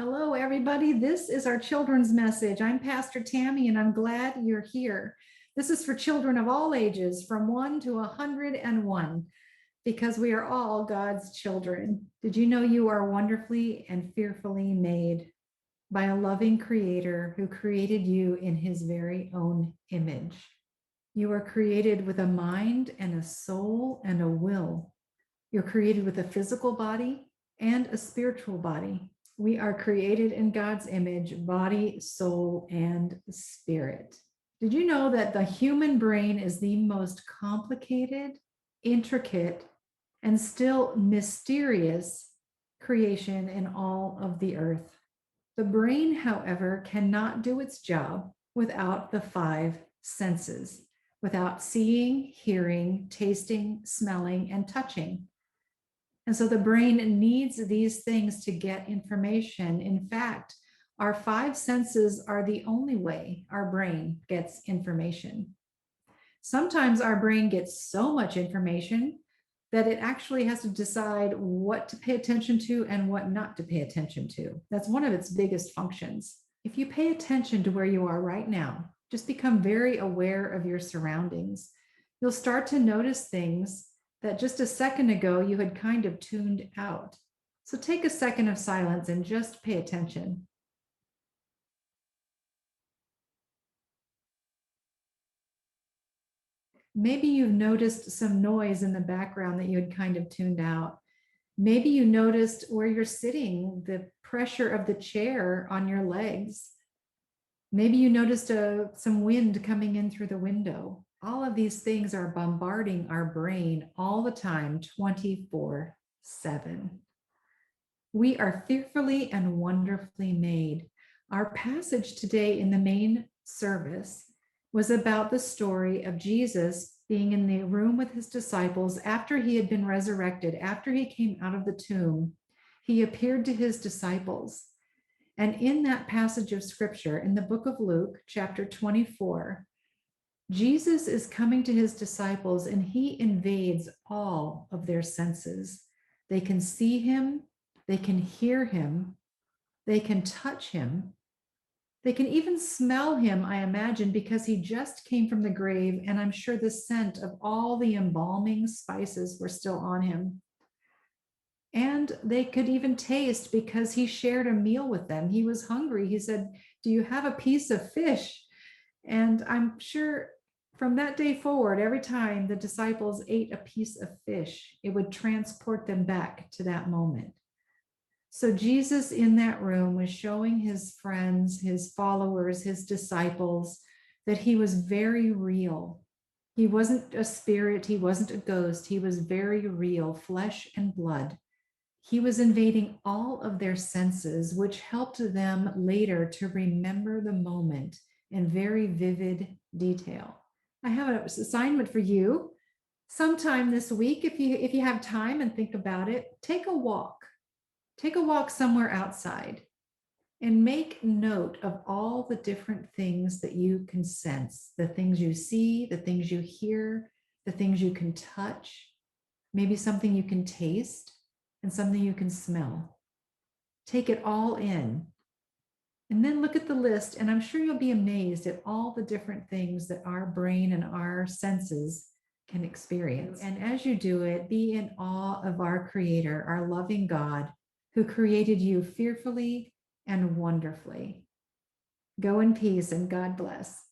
Hello, everybody. This is our children's message. I'm Pastor Tammy, and I'm glad you're here. This is for children of all ages, from 1 to 101, because we are all God's children. Did you know you are wonderfully and fearfully made by a loving Creator who created you in His very own image? You are created with a mind and a soul and a will. You're created with a physical body and a spiritual body. We are created in God's image, body, soul, and spirit. Did you know that the human brain is the most complicated, intricate, and still mysterious creation in all of the earth? The brain, however, cannot do its job without the five senses, without seeing, hearing, tasting, smelling, and touching. And so the brain needs these things to get information. In fact, our five senses are the only way our brain gets information. Sometimes our brain gets so much information that it actually has to decide what to pay attention to and what not to pay attention to. That's one of its biggest functions. If you pay attention to where you are right now, just become very aware of your surroundings, you'll start to notice things that just a second ago you had kind of tuned out. So take a second of silence and just pay attention. Maybe you've noticed some noise in the background that you had kind of tuned out. Maybe you noticed where you're sitting, the pressure of the chair on your legs. Maybe you noticed some wind coming in through the window. All of these things are bombarding our brain all the time, 24/7. We are fearfully and wonderfully made. Our passage today in the main service was about the story of Jesus being in the room with his disciples after he had been resurrected, after he came out of the tomb. He appeared to his disciples. And in that passage of scripture, in the book of Luke, chapter 24, Jesus is coming to his disciples and he invades all of their senses. They can see him, they can hear him, they can touch him, they can even smell him, I imagine, because he just came from the grave, and I'm sure the scent of all the embalming spices were still on him. And they could even taste because he shared a meal with them. He was hungry. He said, "Do you have a piece of fish?" And I'm sure from that day forward, every time the disciples ate a piece of fish, it would transport them back to that moment. So Jesus in that room was showing his friends, his followers, his disciples that he was very real. He wasn't a spirit, he wasn't a ghost, he was very real, flesh and blood. He was invading all of their senses, which helped them later to remember the moment in very vivid detail. I have an assignment for you. Sometime this week, if you have time and think about it, take a walk. Take a walk somewhere outside and make note of all the different things that you can sense, the things you see, the things you hear, the things you can touch, maybe something you can taste and something you can smell. Take it all in. And then look at the list, and I'm sure you'll be amazed at all the different things that our brain and our senses can experience. And as you do it, be in awe of our Creator, our loving God, who created you fearfully and wonderfully. Go in peace and God bless.